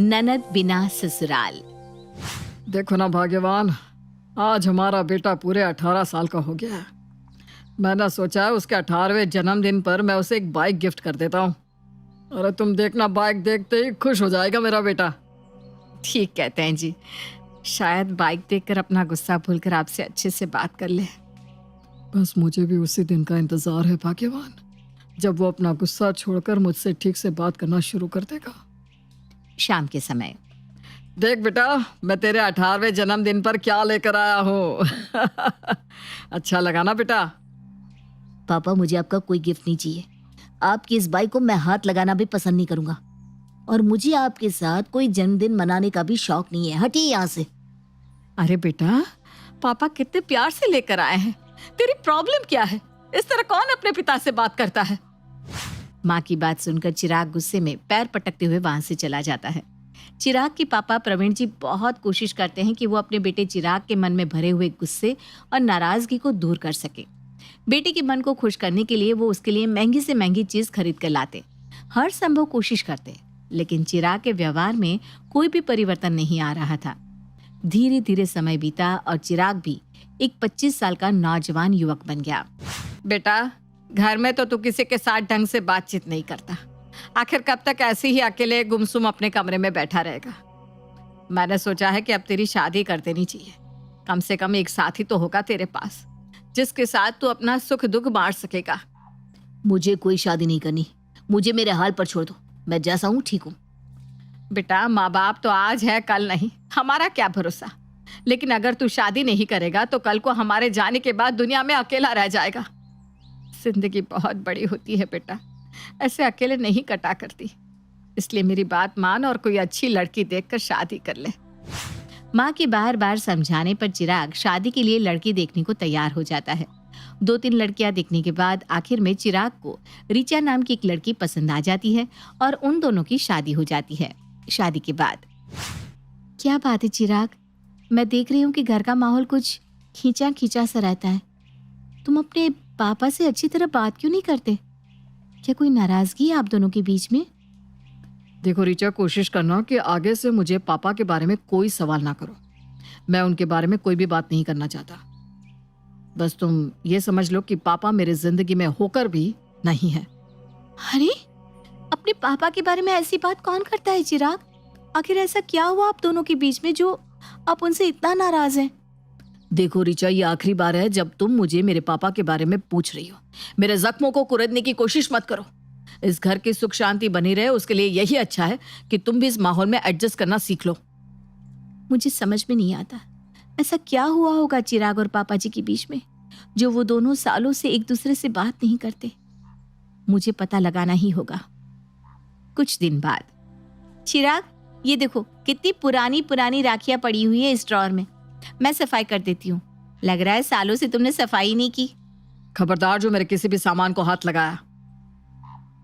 ननद बिना ससुराल। देखो ना भाग्यवान, आज हमारा बेटा पूरे 18 साल का हो गया है। मैंने सोचा है उसके 18वें जन्मदिन पर मैं उसे एक बाइक गिफ्ट कर देता हूँ। अरे तुम देखना, बाइक देखते ही खुश हो जाएगा मेरा बेटा। ठीक कहते हैं जी, शायद बाइक देखकर अपना गुस्सा भूलकर आपसे अच्छे से बात कर ले। बस मुझे भी उसी दिन का इंतजार है भाग्यवान, जब वो अपना गुस्सा छोड़कर मुझसे ठीक से बात करना शुरू कर देगा। शाम के समय। देख बेटा, मैं तेरे 18वें जन्मदिन पर क्या लेकर आया हूँ। अच्छा लगा ना बेटा? पापा, मुझे आपका कोई गिफ्ट नहीं चाहिए। आपकी इस बाइक को मैं हाथ लगाना भी पसंद नहीं करूंगा, और मुझे आपके साथ कोई जन्मदिन मनाने का भी शौक नहीं है। हटिए यहाँ से। अरे बेटा, पापा कितने प्यार से लेकर आए हैं। तेरी प्रॉब्लम क्या है? इस तरह कौन अपने पिता से बात करता है? माँ की बात सुनकर चिराग गुस्से में पैर पटकते हुए वहां से चला जाता है। चिराग के पापा प्रवीण जी बहुत कोशिश करते हैं कि वो अपने बेटे चिराग के मन में भरे हुए गुस्से और नाराजगी को दूर कर सके। बेटे के मन को खुश करने के लिए वो उसके लिए महंगी से महंगी चीज खरीद कर लाते, हर संभव कोशिश करते, लेकिन चिराग के व्यवहार में कोई भी परिवर्तन नहीं आ रहा था। धीरे धीरे समय बीता और चिराग भी एक 25 साल का नौजवान युवक बन गया। बेटा, घर में तो तू किसी के साथ ढंग से बातचीत नहीं करता। आखिर कब तक ऐसे ही अकेले गुमसुम अपने कमरे में बैठा रहेगा? मैंने सोचा है कि अब तेरी शादी कर देनी चाहिए। कम से कम एक साथी तो होगा तेरे पास, जिसके साथ तू अपना सुख दुख बांट सकेगा। मुझे कोई शादी नहीं करनी। मुझे मेरे हाल पर छोड़ दो। मैं जैसा हूँ ठीक हूँ। बेटा, माँ बाप तो आज है कल नहीं, हमारा क्या भरोसा। लेकिन अगर तू शादी नहीं करेगा तो कल को हमारे जाने के बाद दुनिया में अकेला रह जाएगा। जिंदगी बहुत बड़ी होती है बेटा, ऐसे अकेले नहीं कटा करती। इसलिए मेरी बात मान और कोई अच्छी लड़की देखकर शादी कर ले। माँ के बार बार समझाने पर चिराग शादी के लिए लड़की देखने को तैयार हो जाता है। 2-3 लड़कियां देखने के बाद आखिर में चिराग को रिचा नाम की एक लड़की पसंद आ जाती है और उन दोनों की शादी हो जाती है। शादी के बाद क्या बात है चिराग, मैं देख रही हूँ कि घर का माहौल कुछ खींचा खींचा सा रहता है। तुम अपने पापा से अच्छी तरह बात क्यों नहीं करते? क्या कोई नाराजगी है आप दोनों के बीच में? देखो रिचा, कोशिश करना कि आगे से मुझे पापा के बारे में कोई सवाल ना करो। मैं उनके बारे में कोई भी बात नहीं करना चाहता। बस तुम ये समझ लो कि पापा मेरे जिंदगी में होकर भी नहीं है। अरे, अपने पापा के बारे में ऐसी बात कौन करता है चिराग? आखिर ऐसा क्या हुआ आप दोनों के बीच में जो आप उनसे इतना नाराज हैं? देखो रिचा, ये आखिरी बार है जब तुम मुझे मेरे पापा के बारे में पूछ रही हो। मेरे जख्मों को कुरेदने की कोशिश मत करो। इस घर की सुख शांति बनी रहे, उसके लिए यही अच्छा है कि तुम भी इस माहौल में एडजस्ट करना सीख लो। मुझे समझ में नहीं आता, ऐसा क्या हुआ होगा चिराग और पापा जी के बीच में जो वो दोनों सालों से एक दूसरे से बात नहीं करते। मुझे पता लगाना ही होगा। कुछ दिन बाद, चिराग, ये देखो कितनी पुरानी पुरानी राखियां पड़ी हुई है इस ड्रॉअर में। मैं सफाई कर देती हूँ। लग रहा है सालों से तुमने सफाई नहीं की। खबरदार जो मेरे किसी भी सामान को हाथ लगाया।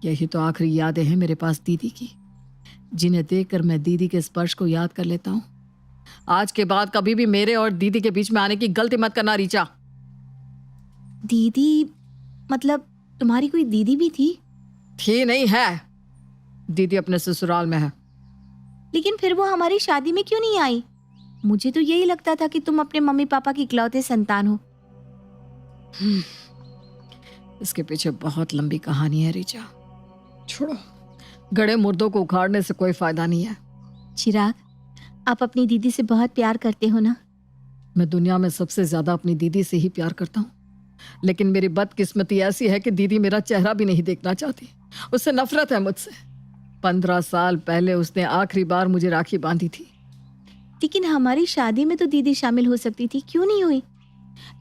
यही तो आखिरी यादें हैं मेरे पास दीदी की, जिन्हें देखकर मैं दीदी के स्पर्श को याद कर लेता हूँ। आज के बाद कभी भी मेरे और दीदी के बीच में आने की गलती मत करना रिचा। दीदी मतलब तुम्हारी कोई दीदी भी थी? थी नहीं है। दीदी अपने ससुराल में है। लेकिन फिर वो हमारी शादी में क्यों नहीं आई? मुझे तो यही लगता था कि तुम अपने मम्मी पापा की इकलौते संतान हो। इसके पीछे बहुत लंबी कहानी है रिचा। छोड़ो, गड़े मुर्दों को उखाड़ने से कोई फायदा नहीं है। चिराग, आप अपनी दीदी से बहुत प्यार करते हो ना? मैं दुनिया में सबसे ज्यादा अपनी दीदी से ही प्यार करता हूँ, लेकिन मेरी बदकिस्मती ऐसी है कि दीदी मेरा चेहरा भी नहीं देखना चाहती। उससे नफरत है मुझसे। 15 साल पहले उसने आखिरी बार मुझे राखी बांधी थी। लेकिन हमारी शादी में तो दीदी शामिल हो सकती थी, क्यों नहीं हुई?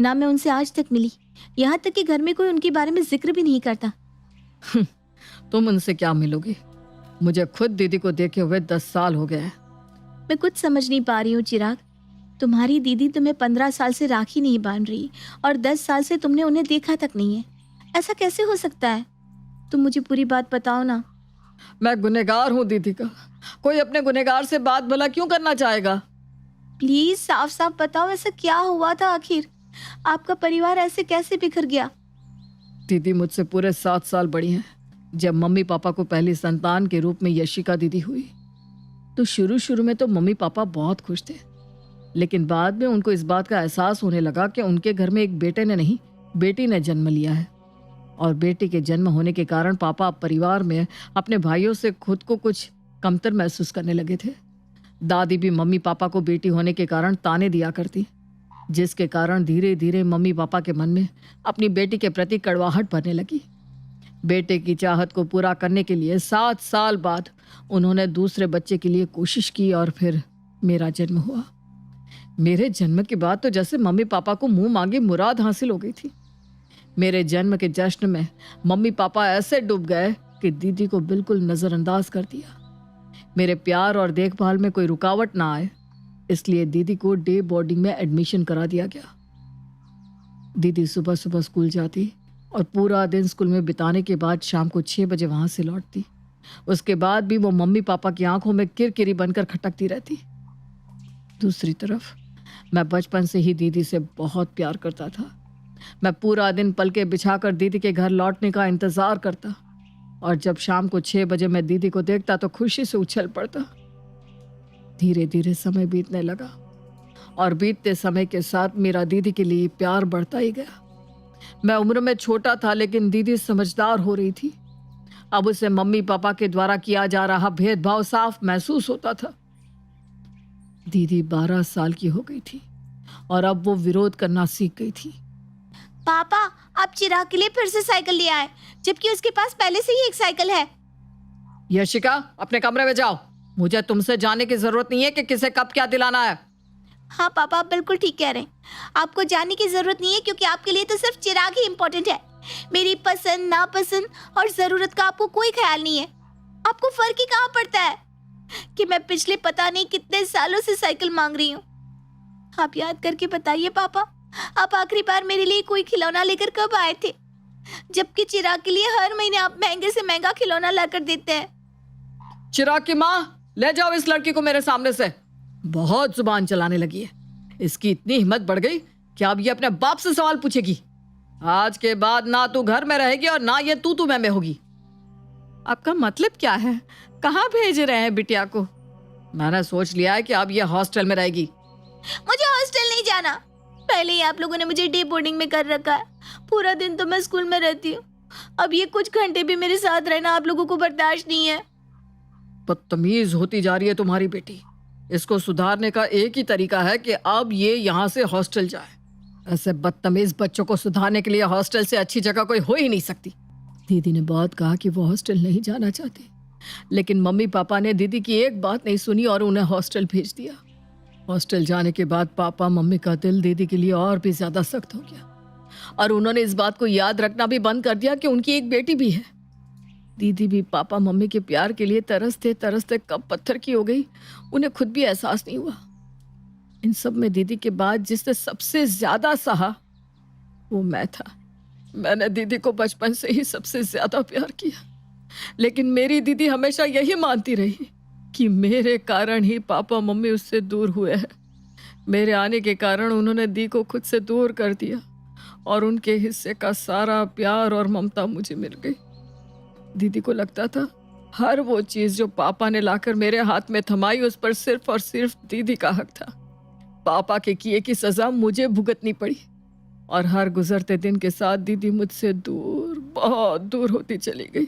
ना मैं उनसे आज तक मिली, यहाँ तक कि घर में कोई उनके बारे में जिक्र भी नहीं करता। तुम उनसे क्या मिलोगी? मुझे खुद दीदी को देखे हुए 10 साल हो गए हैं। मैं कुछ समझ नहीं पा रही हूँ चिराग। तुम्हारी दीदी तुम्हें 15 साल से राखी नहीं बांध रही और 10 साल से तुमने उन्हें देखा तक नहीं है। ऐसा कैसे हो सकता है? तुम मुझे पूरी बात बताओ ना। मैं गुनहगार हूँ दीदी का। कोई अपने गुनहगार से बात भला क्यों करना चाहेगा? प्लीज साफ साफ बताओ, ऐसा क्या हुआ था आखिर? आपका परिवार ऐसे कैसे बिखर गया? दीदी मुझसे पूरे 7 साल बड़ी हैं। जब मम्मी पापा को पहली संतान के रूप में यशिका दीदी हुई, तो शुरू शुरू में तो मम्मी पापा बहुत खुश थे, लेकिन बाद में उनको इस बात का एहसास होने लगा कि उनके घर में एक बेटे ने नहीं, बेटी ने जन्म लिया है। और बेटी के जन्म होने के कारण पापा अब परिवार में अपने भाइयों से खुद को कुछ कमतर महसूस करने लगे थे। दादी भी मम्मी पापा को बेटी होने के कारण ताने दिया करती, जिसके कारण धीरे धीरे मम्मी पापा के मन में अपनी बेटी के प्रति कड़वाहट भरने लगी। बेटे की चाहत को पूरा करने के लिए 7 साल बाद उन्होंने दूसरे बच्चे के लिए कोशिश की और फिर मेरा जन्म हुआ। मेरे जन्म के बाद तो जैसे मम्मी पापा को मुंह मांगी मुराद हासिल हो गई थी। मेरे जन्म के जश्न में मम्मी पापा ऐसे डूब गए कि दीदी को बिल्कुल नजरअंदाज कर दिया। मेरे प्यार और देखभाल में कोई रुकावट ना आए, इसलिए दीदी को डे बोर्डिंग में एडमिशन करा दिया गया। दीदी सुबह सुबह स्कूल जाती और पूरा दिन स्कूल में बिताने के बाद शाम को 6 बजे वहां से लौटती। उसके बाद भी वो मम्मी पापा की आंखों में किरकिरी बनकर खटकती रहती। दूसरी तरफ मैं बचपन से ही दीदी से बहुत प्यार करता था। मैं पूरा दिन पलके बिछाकर दीदी के घर लौटने का इंतजार करता, और जब शाम को 6 बजे मैं दीदी को देखता तो खुशी से उछल पड़ता। धीरे धीरे समय बीतने लगा और बीतते समय के साथ मेरा दीदी के लिए प्यार बढ़ता ही गया। मैं उम्र में छोटा था, लेकिन दीदी समझदार हो रही थी। अब उसे मम्मी पापा के द्वारा किया जा रहा भेदभाव साफ महसूस होता था। दीदी 12 साल की हो गई थी और अब वो विरोध करना सीख गई थी। पापा, आप चिराग के लिए फिर से साइकिल ले आए, जबकि उसके पास पहले से ही एक साइकिल है। यशिका, अपने कमरे में जाओ। मुझे तुमसे जाने की जरूरत नहीं है कि किसे कब क्या दिलाना है। हाँ पापा, आप बिल्कुल ठीक कह रहे हैं। आपको जानने की जरूरत नहीं है, क्योंकि आपके लिए तो सिर्फ चिराग ही इम्पोर्टेंट है। मेरी पसंद नापसंद और जरूरत का आपको कोई ख्याल नहीं है। आपको फर्क ही कहाँ पड़ता है कि मैं पिछले पता नहीं कितने सालों से साइकिल मांग रही हूँ। आप याद करके बताइए पापा, आप आखिरी बार मेरे लिए कोई खिलौना लेकर कब आए थे? जबकि चिराग के लिए हर महीने आप महंगे से महंगा खिलौना लाकर देते हैं। चिराग की माँ, ले जाओ इस लड़की को मेरे सामने से। बहुत जुबान चलाने लगी है। इसकी इतनी हिम्मत बढ़ गई कि अब ये अपने बाप से सवाल पूछेगी। आज के बाद ना तू घर में रहेगी और ना ये तू मैं में होगी। आपका मतलब क्या है? कहाँ भेज रहे हैं बिटिया को? मैंने सोच लिया है कि अब ये हॉस्टल में रहेगी। मुझे हॉस्टल नहीं जाना। पहले ही आप लोगों ने मुझे डे बोर्डिंग में कर रखा है। पूरा दिन तो मैं स्कूल में रहती हूँ। अब ये कुछ घंटे भी मेरे साथ रहना आप लोगों को बर्दाश्त नहीं है। बदतमीज होती जा रही है तुम्हारी बेटी। इसको सुधारने का एक ही तरीका है कि अब ये यहाँ से हॉस्टल जाए। ऐसे बदतमीज बच्चों को सुधारने के लिए हॉस्टल से अच्छी जगह कोई हो ही नहीं सकती। दीदी ने बहुत कहा कि वो हॉस्टल नहीं जाना चाहती, लेकिन मम्मी पापा ने दीदी की एक बात नहीं सुनी और उन्हें हॉस्टल भेज दिया। हॉस्टल जाने के बाद पापा मम्मी का दिल दीदी के लिए और भी ज्यादा सख्त हो गया और उन्होंने इस बात को याद रखना भी बंद कर दिया कि उनकी एक बेटी भी है। दीदी भी पापा मम्मी के प्यार के लिए तरसते तरसते कब पत्थर की हो गई, उन्हें खुद भी एहसास नहीं हुआ। इन सब में दीदी के बाद जिसने सबसे ज्यादा सहा वो मैं था। मैंने दीदी को बचपन से ही सबसे ज्यादा प्यार किया, लेकिन मेरी दीदी हमेशा यही मानती रही कि मेरे कारण ही पापा मम्मी उससे दूर हुए हैं। मेरे आने के कारण उन्होंने दी को खुद से दूर कर दिया और उनके हिस्से का सारा प्यार और ममता मुझे मिल गई। दीदी को लगता था हर वो चीज जो पापा ने लाकर मेरे हाथ में थमाई उस पर सिर्फ और सिर्फ दीदी का हक था। पापा के किए की सजा मुझे भुगतनी पड़ी और हर गुजरते दिन के साथ दीदी मुझसे दूर, बहुत दूर होती चली गई।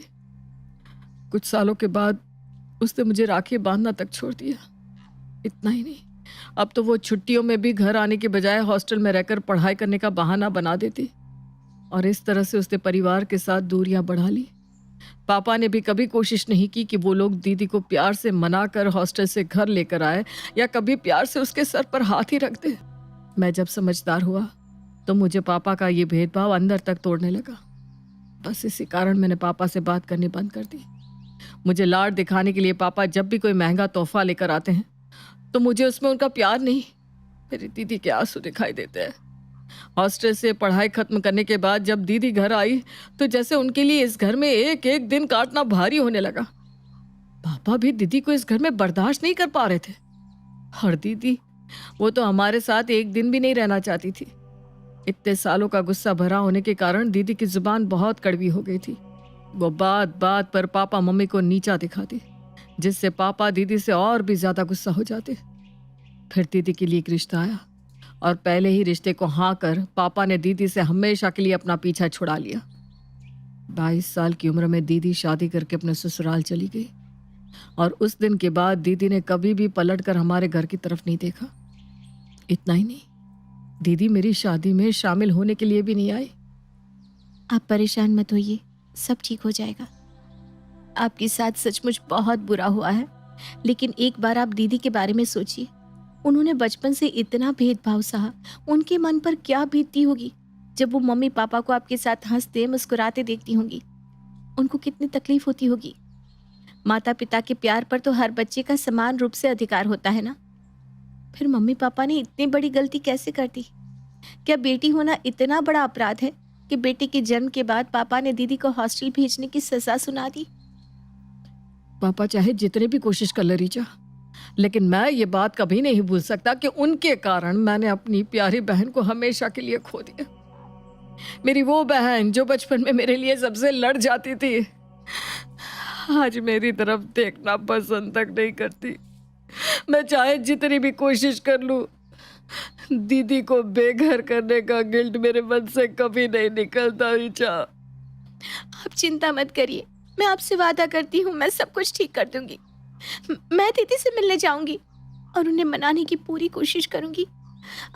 कुछ सालों के बाद उसने मुझे राखी बांधना तक छोड़ दिया। इतना ही नहीं, अब तो वो छुट्टियों में भी घर आने के बजाय हॉस्टल में रहकर पढ़ाई करने का बहाना बना देती और इस तरह से उसने परिवार के साथ दूरियां बढ़ा ली। पापा ने भी कभी कोशिश नहीं की कि वो लोग दीदी को प्यार से मनाकर हॉस्टल से घर लेकर आए या कभी प्यार से उसके सर पर हाथ ही रख दे। मैं जब समझदार हुआ तो मुझे पापा का ये भेदभाव अंदर तक तोड़ने लगा। बस इसी कारण मैंने पापा से बात करनी बंद कर दी। मुझे लाड दिखाने के लिए पापा जब भी कोई महंगा तोहफा लेकर आते हैं तो मुझे उसमें उनका प्यार नहीं, मेरी दीदी के आंसू दिखाई देते हैं। हॉस्टल से पढ़ाई खत्म करने के बाद जब दीदी घर आई तो जैसे उनके लिए इस घर में एक एक दिन काटना भारी होने लगा। पापा भी दीदी को इस घर में बर्दाश्त नहीं कर पा रहे थे और दीदी, वो तो हमारे साथ एक दिन भी नहीं रहना चाहती थी। इतने सालों का गुस्सा भरा होने के कारण दीदी की जुबान बहुत कड़वी हो गई थी। वो बात बात पर पापा मम्मी को नीचा दिखाती, जिससे पापा दीदी से और भी ज्यादा गुस्सा हो जाते। फिर दीदी के लिए एक रिश्ता आया और पहले ही रिश्ते को हाँ कर पापा ने दीदी से हमेशा के लिए अपना पीछा छुड़ा लिया। 22 साल की उम्र में दीदी शादी करके अपने ससुराल चली गई और उस दिन के बाद दीदी ने कभी भी पलट कर हमारे घर की तरफ नहीं देखा। इतना ही नहीं, दीदी मेरी शादी में शामिल होने के लिए भी नहीं आई। आप परेशान मत होइए, सब ठीक हो जाएगा। आपके साथ सचमुच बहुत बुरा हुआ है, लेकिन एक बार आप दीदी के बारे में सोचिए। उन्होंने बचपन से इतना भेदभाव सहा, उनके मन पर क्या बीतती होगी जब वो मम्मी पापा को आपके साथ हंसते मुस्कुराते देखती होंगी। उनको कितनी तकलीफ होती होगी। माता पिता के प्यार पर तो हर बच्चे का समान रूप से अधिकार होता है ना। फिर मम्मी पापा ने इतनी बड़ी गलती कैसे कर दी? क्या बेटी होना इतना बड़ा अपराध है कि बेटे के जन्म के बाद पापा ने दीदी को हॉस्टल भेजने की सजा सुना दी? पापा चाहे जितने भी कोशिश कर ले रीचा, लेकिन मैं ये बात कभी नहीं भूल सकता कि उनके कारण मैंने अपनी प्यारी बहन को हमेशा के लिए खो दिया। मेरी वो बहन जो बचपन में मेरे लिए सबसे लड़ जाती थी, आज मेरी तरफ देखना पसंद तक नहीं करती। मैं चाहे जितनी भी कोशिश कर लूं, दीदी को बेघर करने का गिल्ट मेरे मन से कभी नहीं निकलता रीचा। आप चिंता मत करिए, मैं आपसे वादा करती हूँ मैं सब कुछ ठीक कर दूंगी। मैं दीदी से मिलने जाऊंगी और उन्हें मनाने की पूरी कोशिश करूंगी।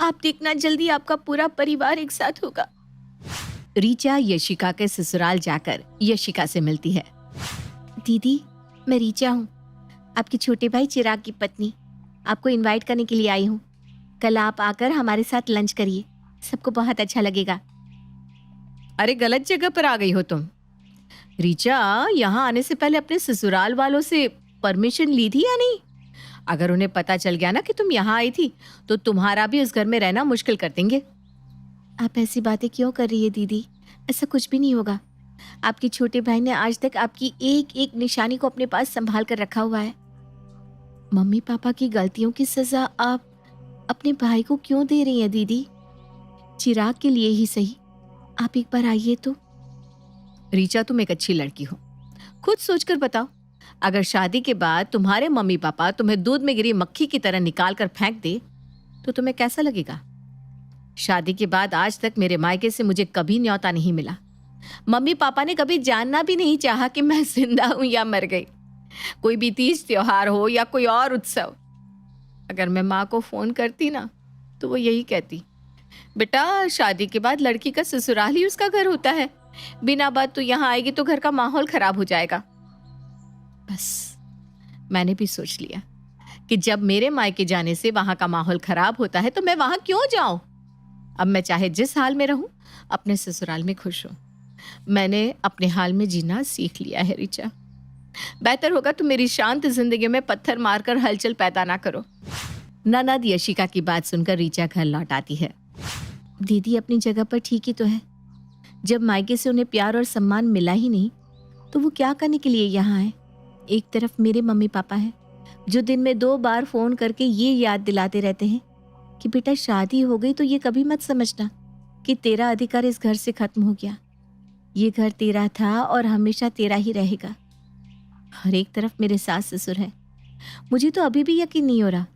आप देखना, जल्दी आपका पूरा परिवार एक साथ होगा। रीचा यशिका के ससुराल जाकर यशिका से मिलती है। दीदी, मैं रीचा हूँ, आपके छोटे भाई चिराग की पत्नी। आपको इनवाइट करने के लिए आई हूँ। कल आप आकर हमारे साथ लंच करिए, सबको बहुत अच्छा लगेगा। अरे गलत जगह पर आ गई हो तुम। रीचा, यहाँ आने से पहले अपने ससुराल वालों से परमिशन ली थी या नहीं? अगर उन्हें पता चल गया ना कि तुम यहाँ आई थी तो तुम्हारा भी उस घर में रहना मुश्किल कर देंगे। आप ऐसी बातें क्यों कर रही है दीदी? ऐसा कुछ भी नहीं होगा। आपके छोटे भाई ने आज तक आपकी एक एक निशानी को अपने पास संभाल कर रखा हुआ है। मम्मी पापा की गलतियों की सजा आप अपने भाई को क्यों दे रही हैं दीदी? चिराग के लिए ही सही, आप एक बार आइए तो। रीचा, तुम एक अच्छी लड़की हो, खुद सोचकर बताओ, अगर शादी के बाद तुम्हारे मम्मी पापा तुम्हें दूध में गिरी मक्खी की तरह निकाल कर फेंक दे तो तुम्हें कैसा लगेगा? शादी के बाद आज तक मेरे मायके से मुझे कभी न्योता नहीं मिला। मम्मी पापा ने कभी जानना भी नहीं चाहा कि मैं जिंदा हूं या मर गई। कोई भी तीज त्योहार हो या कोई और उत्सव, अगर मैं माँ को फोन करती ना तो वो यही कहती, बेटा शादी के बाद लड़की का ससुराल ही उसका घर होता है, बिना बात तो यहाँ आएगी तो घर का माहौल खराब हो जाएगा। बस मैंने भी सोच लिया कि जब मेरे मायके जाने से वहां का माहौल खराब होता है तो मैं वहां क्यों जाऊं। अब मैं चाहे जिस हाल में रहूं, अपने ससुराल में खुश हूं। मैंने अपने हाल में जीना सीख लिया है रीचा। बेहतर होगा तुम मेरी शांत जिंदगी में पत्थर मारकर हलचल पैदा ना करो। ननद यशिका की बात सुनकर रीचा घर लौट आती है। दीदी अपनी जगह पर ठीक ही तो है। जब मायके से उन्हें प्यार और सम्मान मिला ही नहीं तो वो क्या करने के लिए यहाँ है? एक तरफ मेरे मम्मी पापा हैं जो दिन में 2 बार फोन करके ये याद दिलाते रहते हैं कि बेटा शादी हो गई तो ये कभी मत समझना कि तेरा अधिकार इस घर से खत्म हो गया। ये घर तेरा था और हमेशा तेरा ही रहेगा। और एक तरफ मेरे सास ससुर हैं। मुझे तो अभी भी यकीन नहीं हो रहा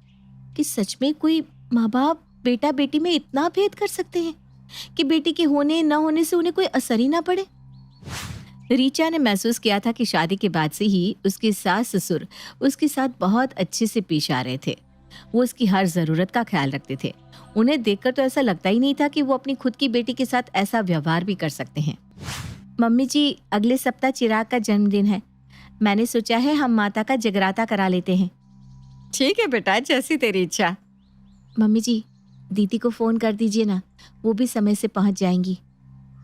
कि सच में कोई माँ बाप बेटा बेटी में इतना भेद कर सकते हैं कि बेटी के होने न होने से उन्हें कोई असर ही ना पड़े। रीचा ने महसूस किया था कि शादी के बाद से ही उसके सास ससुर उसके साथ बहुत अच्छे से पेश आ रहे थे। वो उसकी हर जरूरत का ख्याल रखते थे। उन्हें देखकर तो ऐसा लगता ही नहीं था कि वो अपनी खुद की बेटी के साथ ऐसा व्यवहार भी कर सकते हैं। मम्मी जी, अगले सप्ताह चिराग का जन्मदिन है। मैंने सोचा है हम माता का जगराता करा लेते हैं। ठीक है बेटा, जैसी तेरी इच्छा। मम्मी जी, दीदी को फोन कर दीजिए ना, वो भी समय से पहुंच जाएंगी।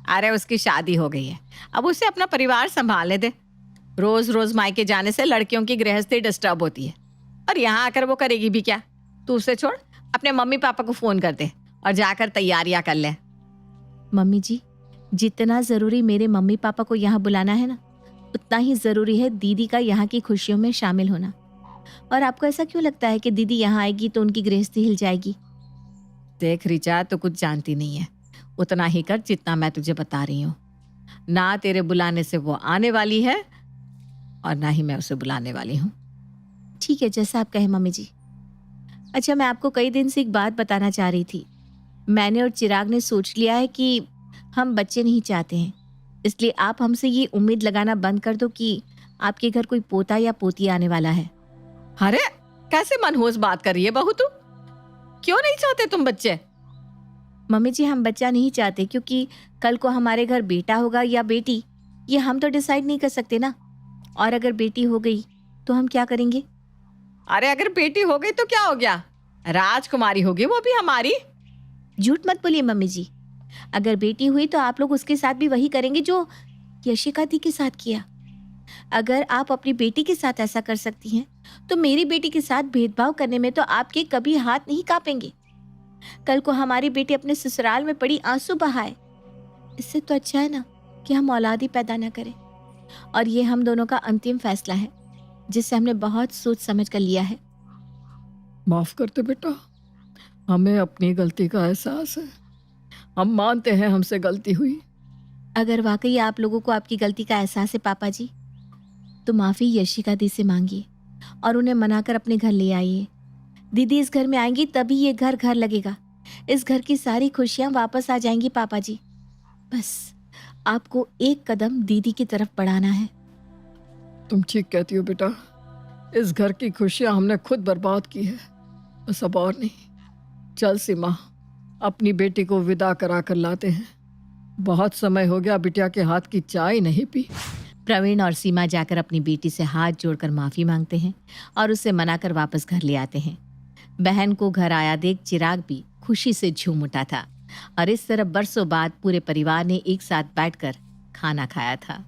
अरे उसकी शादी हो गई है, अब उसे अपना परिवार संभालने दे। रोज रोज मायके जाने से लड़कियों की गृहस्थी डिस्टर्ब होती है, और यहाँ आकर वो करेगी भी क्या। तू उसे छोड़, अपने मम्मी पापा को फोन कर दे और जाकर तैयारियां कर ले। मम्मी जी, जितना जरूरी मेरे मम्मी पापा को यहाँ बुलाना है ना, उतना ही जरूरी है दीदी का यहाँ की खुशियों में शामिल होना। और आपको ऐसा क्यों लगता है कि दीदी यहाँ आएगी तो उनकी गृहस्थी हिल जाएगी? देख रीचा, तो कुछ जानती नहीं है, उतना ही कर जितना मैं तुझे बता रही हूँ। ना तेरे बुलाने से वो आने वाली है और ना ही मैं उसे बुलाने वाली हूँ। ठीक है, जैसा आप कहें मम्मी जी। अच्छा, मैं आपको कई दिन से एक बात बताना चाह रही थी। मैंने और चिराग ने सोच लिया है कि हम बच्चे नहीं चाहते हैं, इसलिए आप हमसे ये उम्मीद लगाना बंद कर दो कि आपके घर कोई पोता या पोती आने वाला है। अरे कैसे मनहूस बात कर रही है बहू तू? क्यों नहीं चाहते तुम बच्चे? मम्मी जी, हम बच्चा नहीं चाहते क्योंकि कल को हमारे घर बेटा होगा या बेटी, ये हम तो डिसाइड नहीं कर सकते ना। और अगर बेटी हो गई तो हम क्या करेंगे? अरे अगर बेटी हो गई तो क्या हो गया? राजकुमारी होगी, वो भी हमारी। झूठ मत बोलिए मम्मी जी। अगर बेटी हुई तो आप लोग उसके साथ भी वही करेंगे जो यशिका दी के साथ किया। अगर आप अपनी बेटी के साथ ऐसा कर सकती हैं तो मेरी बेटी के साथ भेदभाव करने में तो आपके कभी हाथ नहीं कांपेंगे। कल को हमारी बेटी अपने ससुराल में पड़ी आंसू बहाए, इससे तो अच्छा है ना कि हम औलाद ही पैदा न करें। और ये हम दोनों का अंतिम फैसला है जिसे हमने बहुत सोच समझ कर लिया है। माफ करते बेटा, हमें अपनी गलती का एहसास है। हम मानते हैं हमसे गलती हुई। अगर वाकई आप लोगों को आपकी गलती का एहसास है पापा जी, तो माफी यशिका दी से मांगिए और उन्हें मनाकर अपने घर ले आइए। दीदी इस घर में आएंगी तभी ये घर घर लगेगा। इस घर की सारी खुशियां वापस आ जाएंगी पापा जी। बस आपको एक कदम दीदी की तरफ बढ़ाना है। तुम ठीक कहती हो बेटा, इस घर की खुशियां हमने खुद बर्बाद की है, बस अब और नहीं। चल सीमा, अपनी बेटी को विदा करा कर लाते हैं। बहुत समय हो गया बिटिया के हाथ की चाय नहीं पी। प्रवीण और सीमा जाकर अपनी बेटी से हाथ जोड़कर माफी मांगते हैं और उसे मनाकर वापस घर ले आते हैं। बहन को घर आया देख चिराग भी खुशी से झूम उठा था और इस तरह बरसों बाद पूरे परिवार ने एक साथ बैठकर खाना खाया था।